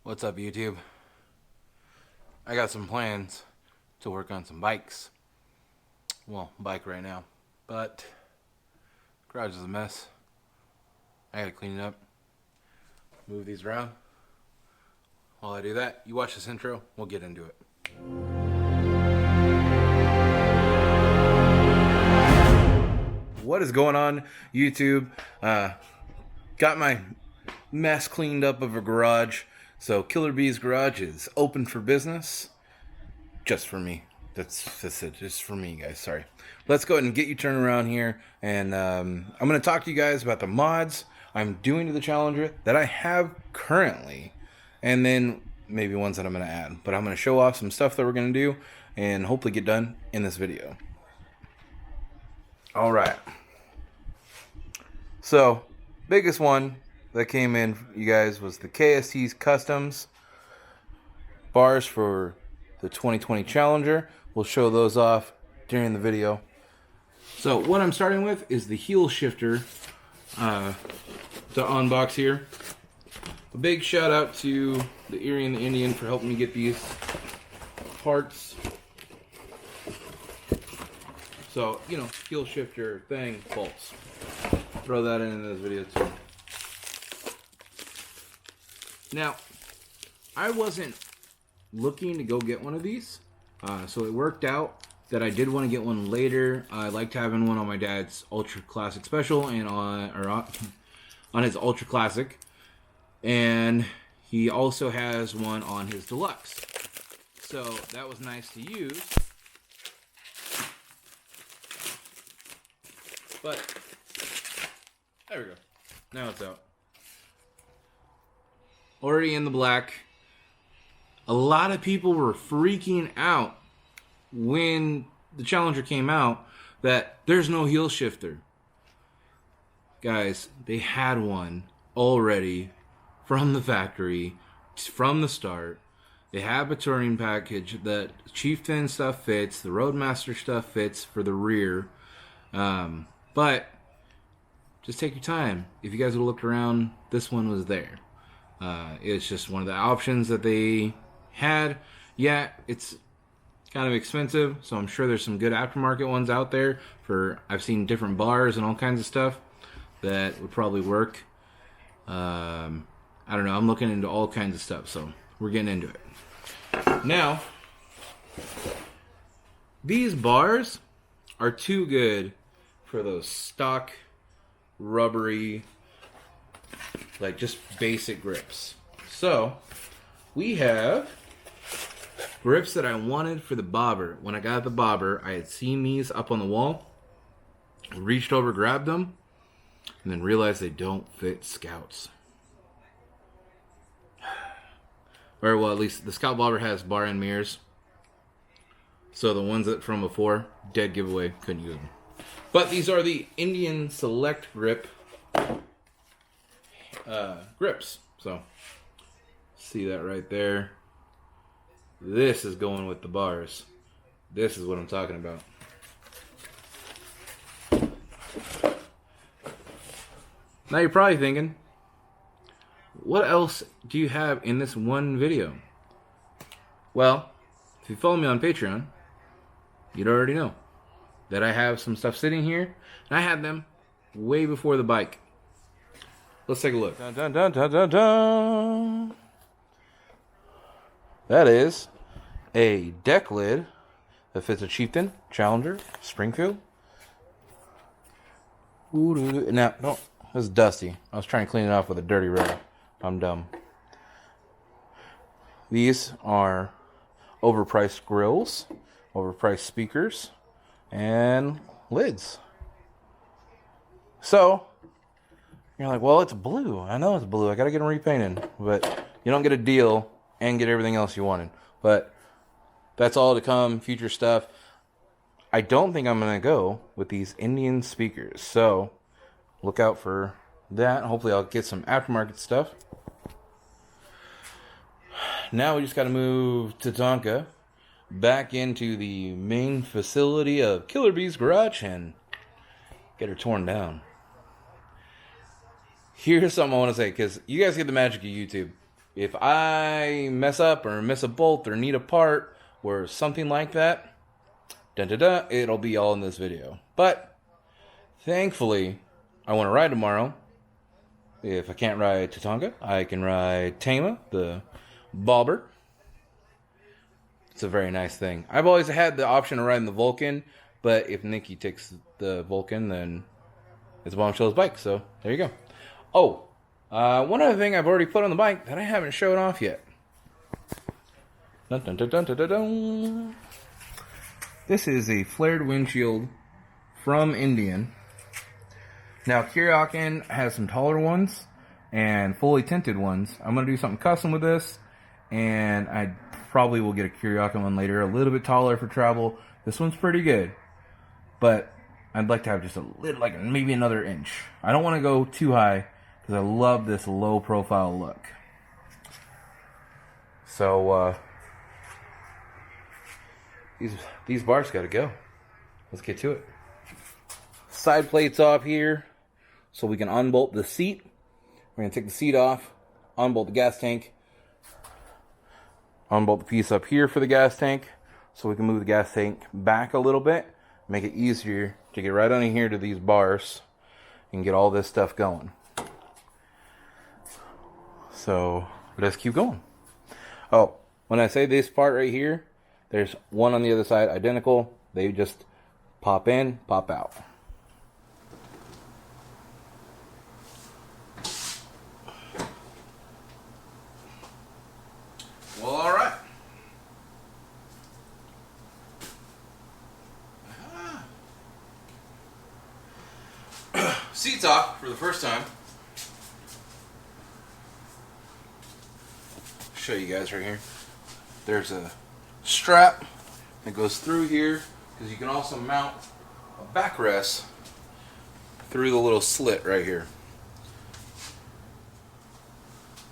What's up, YouTube? I got some plans to work on some bikes. Well, bike right now, but garage is a mess. I gotta clean it up, move these around. While I do that, you watch this intro, we'll get into it. What is going on, YouTube? Got my mess cleaned up of a garage. So Killer Bee's garage is open for business. Just for me. That's it. Just for me, guys. Sorry. Let's go ahead and get you turned around here. And I'm going to talk to you guys about the mods I'm doing to the Challenger that I have currently. And then maybe ones that I'm going to add. But I'm going to show off some stuff that we're going to do. And hopefully get done in this video. Alright. So, biggest one that came in, you guys, was the KST Kustoms bars for the 2020 Challenger. We'll show those off during the video. So what I'm starting with is the heel shifter to unbox here. A big shout out to the Erie and the Indian for helping me get these parts. So, you know, heel shifter thing, bolts. Throw that in this video too. Now, I wasn't looking to go get one of these, so it worked out that I did want to get one later. I liked having one on my dad's Ultra Classic Special and on his Ultra Classic, and he also has one on his Deluxe. So that was nice to use. But there we go. Now it's out. Already in the black. A lot of people were freaking out when the Challenger came out that there's no heel shifter. Guys, they had one already from the factory, from the start. They have a touring package. The Chieftain stuff fits. The Roadmaster stuff fits for the rear. But just take your time. If you guys would have looked around, this one was there. It's just one of the options that they had. Yeah, it's kind of expensive, so I'm sure there's some good aftermarket ones out there for, I've seen different bars and all kinds of stuff that would probably work. I don't know, I'm looking into all kinds of stuff, so we're getting into it. Now, these bars are too good for those stock, rubbery, like just basic grips. So we have grips that I wanted for the bobber. When I got the bobber, I had seen these up on the wall, reached over, grabbed them, and then realized they don't fit Scouts. Or well, at least the Scout bobber has bar end mirrors. So the ones that from before, dead giveaway, couldn't use them. But these are the Indian Select Grip grips. So, see that right there? This is going with the bars. This is what I'm talking about. Now you're probably thinking, what else do you have in this one video? Well, if you follow me on Patreon, you'd already know that I have some stuff sitting here, and I had them way before the bike. Let's take a look. Dun, dun, dun, dun, dun, dun. That is a deck lid that fits a Chieftain, Challenger, Springfield. Now, no, this is dusty. I was trying to clean it off with a dirty rag. I'm dumb. These are overpriced grills, overpriced speakers, and lids. So, you're like, well, it's blue. I know it's blue. I gotta get them repainted. But you don't get a deal and get everything else you wanted. But that's all to come, future stuff. I don't think I'm gonna go with these Indian speakers. So, look out for that. Hopefully I'll get some aftermarket stuff. Now we just gotta move Tatonka back into the main facility of Killer Bee's garage and get her torn down. Here's something I want to say, because you guys get the magic of YouTube. if I mess up or miss a bolt or need a part or something like that, it'll be all in this video. But thankfully, I want to ride tomorrow. If I can't ride Tatonka, I can ride Tama, the bobber. It's a very nice thing. I've always had the option of riding the Vulcan, but if Nikki takes the Vulcan, then it's Bombshell's bike. So there you go. Oh, one other thing I've already put on the bike that I haven't shown off yet. Dun, dun, dun, dun, dun, dun, dun. This is a flared windshield from Indian. Now, Kuryakin has some taller ones and fully tinted ones. I'm going to do something custom with this, and I probably will get a Kuryakin one later, a little bit taller for travel. This one's pretty good, but I'd like to have just a little, like maybe another inch. I don't want to go too high because I love this low profile look. So, these bars got to go. Let's get to it. Side plates off here so we can unbolt the seat. We're going to take the seat off, unbolt the gas tank, unbolt the piece up here for the gas tank so we can move the gas tank back a little bit, make it easier to get right under here to these bars and get all this stuff going. So let's keep going. Oh, when I say this part right here, there's one on the other side identical. They just pop in, pop out. Well, all right. Seats off for the first time. Show you guys right here. There's a strap that goes through here because you can also mount a backrest through the little slit right here.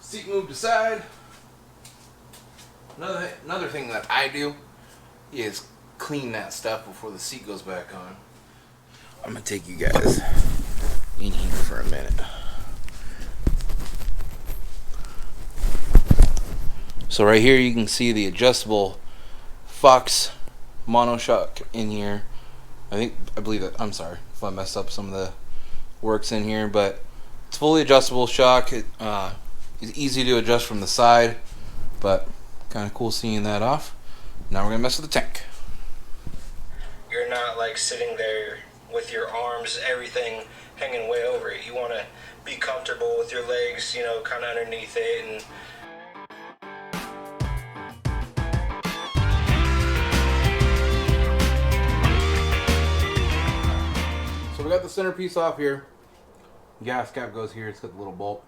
Seat moved aside. Another thing that I do is clean that stuff before the seat goes back on. I'm gonna take you guys in here for a minute. So right here you can see the adjustable Fox monoshock in here. I believe that, I'm sorry if I messed up some of the works in here, but it's fully adjustable shock. It is easy to adjust from the side, but kind of cool seeing that off. Now we're gonna mess with the tank. You're not like sitting there with your arms, everything hanging way over it. You want to be comfortable with your legs, you know, kind of underneath it. And so we got the centerpiece off here. Gas cap goes here. It's got the little bolt.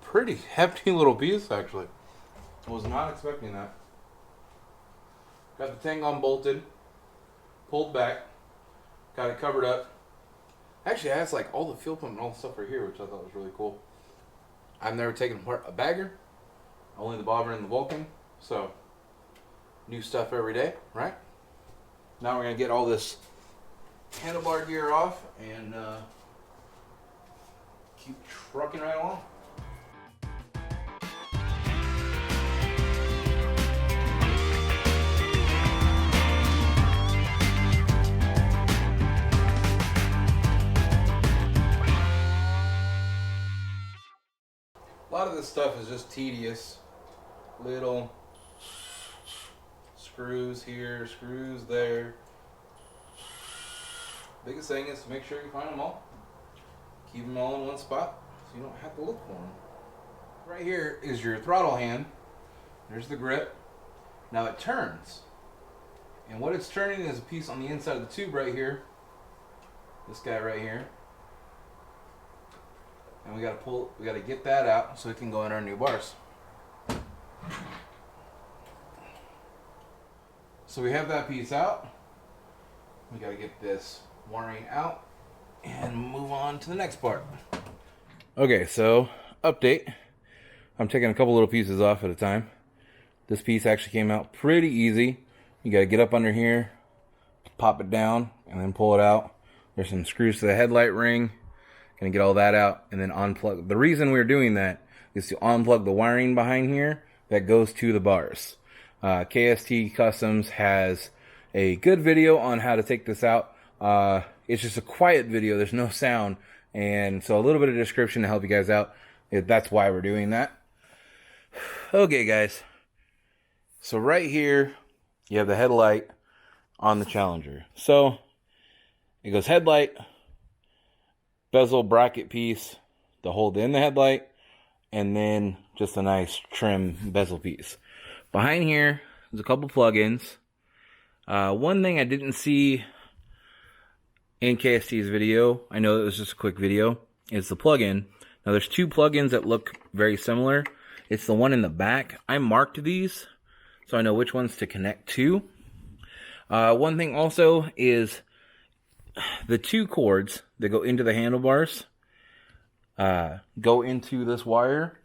Pretty hefty little piece, actually. I was not expecting that. Got the tank unbolted, pulled back, got it covered up. Actually, it has like all the fuel pump and all the stuff right here, which I thought was really cool. I've never taken apart a bagger, only the bobber and the Vulcan. So, new stuff every day, right? Now we're gonna get all this handlebar gear off and keep trucking right along. A lot of this stuff is just tedious. Little screws here, screws there. Biggest thing is to make sure you find them all. Keep them all in one spot so you don't have to look for them. Right here is your throttle hand. There's the grip. Now it turns. And what it's turning is a piece on the inside of the tube right here. This guy right here. And we gotta get that out so it can go in our new bars. So we have that piece out. We gotta get this wiring out and move on to the next part. Okay, so update. I'm taking a couple little pieces off at a time. This piece actually came out pretty easy. You gotta get up under here, pop it down, and then pull it out. There's some screws to the headlight ring. Gonna get all that out and then unplug. The reason we're doing that is to unplug the wiring behind here that goes to the bars. KST Kustoms has a good video on how to take this out. It's just a quiet video. There's no sound. And so a little bit of description to help you guys out. That's why we're doing that. Okay, guys. So right here, you have the headlight on the Challenger. So it goes headlight, bezel bracket piece to hold in the headlight, and then just a nice trim bezel piece. Behind here, there's a couple plugins. One thing I didn't see in KST's video, I know it was just a quick video, is the plugin. Now there's two plugins that look very similar. It's the one in the back. I marked these so I know which ones to connect to. One thing also is the two cords that go into the handlebars go into this wire.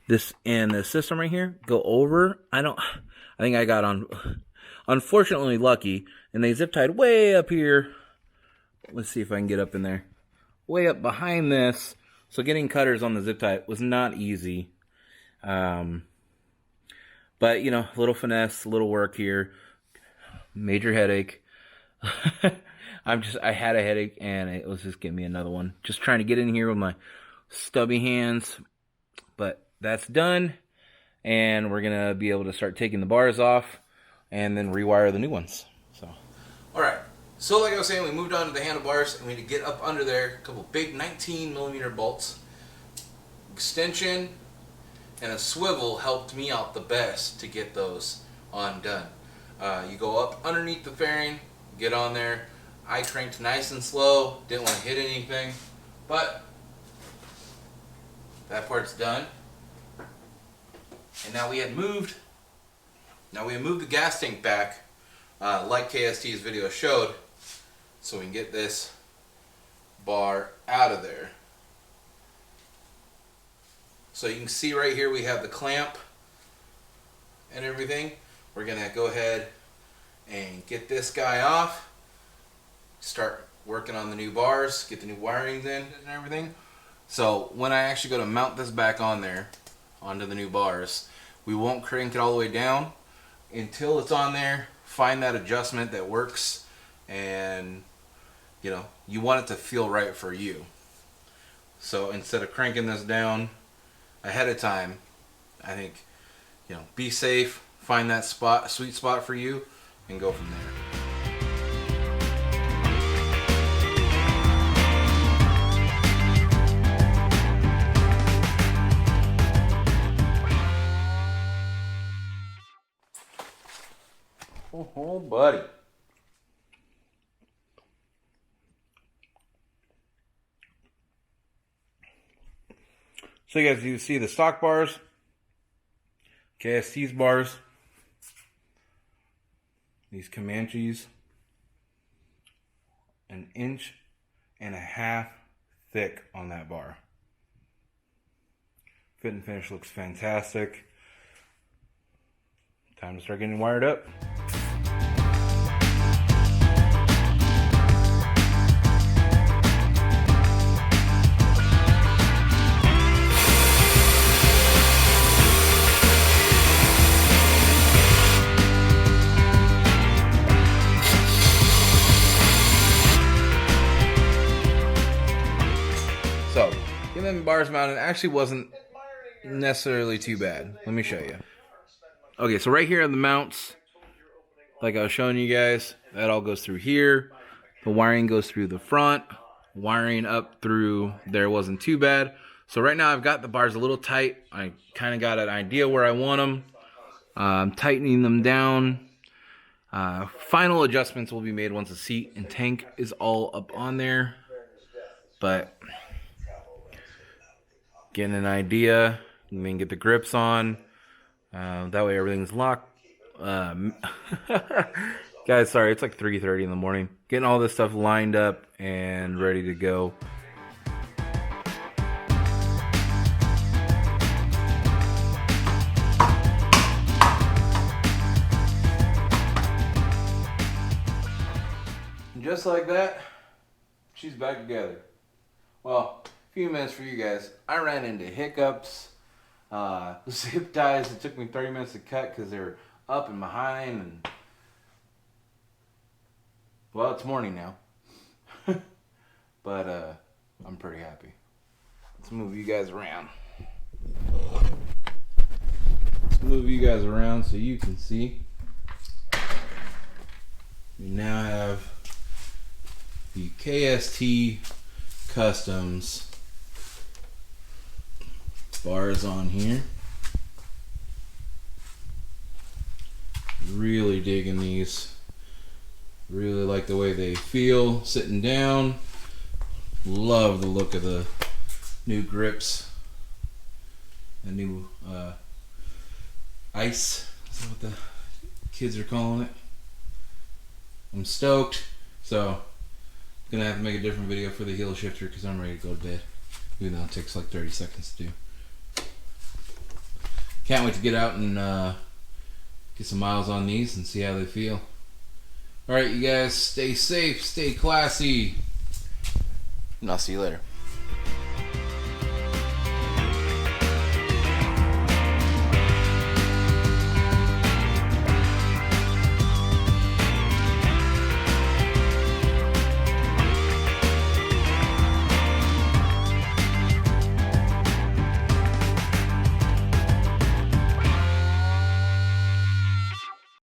This and the system right here go over. I think I got unfortunately lucky, and they zip tied way up here. Let's see if I can get up in there. Way up behind this. So getting cutters on the zip tie was not easy. But, you know, a little finesse, a little work here. Major headache. I had a headache, and it was just getting me another one. Just trying to get in here with my stubby hands. But that's done. And we're going to be able to start taking the bars off and then rewire the new ones. So, all right. So like I was saying, we moved on to the handlebars, and we need to get up under there. A couple big 19mm bolts. Extension and a swivel helped me out the best to get those undone. You go up underneath the fairing, get on there. I cranked nice and slow, didn't want to hit anything, but that part's done. And now we had moved the gas tank back, like KST's video showed, so we can get this bar out of there. So you can see right here we have the clamp and everything. We're going to go ahead and get this guy off, start working on the new bars, get the new wirings in and everything. So when I actually go to mount this back on there, onto the new bars, we won't crank it all the way down until it's on there. Find that adjustment that works, and you know, you want it to feel right for you. So instead of cranking this down ahead of time, I think, you know, be safe, find that spot, sweet spot for you, and go from there. Oh, buddy. So you guys, you see the stock bars, KST's bars, these Comanches, 1.5 inches thick on that bar. Fit and finish looks fantastic. Time to start getting wired up. So, getting them bars mounted actually wasn't necessarily too bad. Let me show you. Okay, so right here are the mounts, like I was showing you guys. That all goes through here. The wiring goes through the front. Wiring up through there wasn't too bad. So right now I've got the bars a little tight. I kind of got an idea where I want them. I'm tightening them down. Final adjustments will be made once the seat and tank is all up on there. But getting an idea, I mean, get the grips on. That way everything's locked. Guys, sorry, it's like 3:30 in the morning. Getting all this stuff lined up and ready to go. And just like that, she's back together. Well, few minutes for you guys. I ran into hiccups, zip ties. It took me 30 minutes to cut because they're up and behind. And well, it's morning now, but I'm pretty happy. Let's move you guys around. Let's move you guys around so you can see. We now have the KST Kustoms bars on here. Really digging these. Really like the way they feel sitting down. Love the look of the new grips. The new ice. Is that what the kids are calling it? I'm stoked. So, gonna have to make a different video for the heel shifter because I'm ready to go to bed. Even though it takes like 30 seconds to do. Can't wait to get out and get some miles on these and see how they feel. Alright, you guys, stay safe, stay classy. And I'll see you later.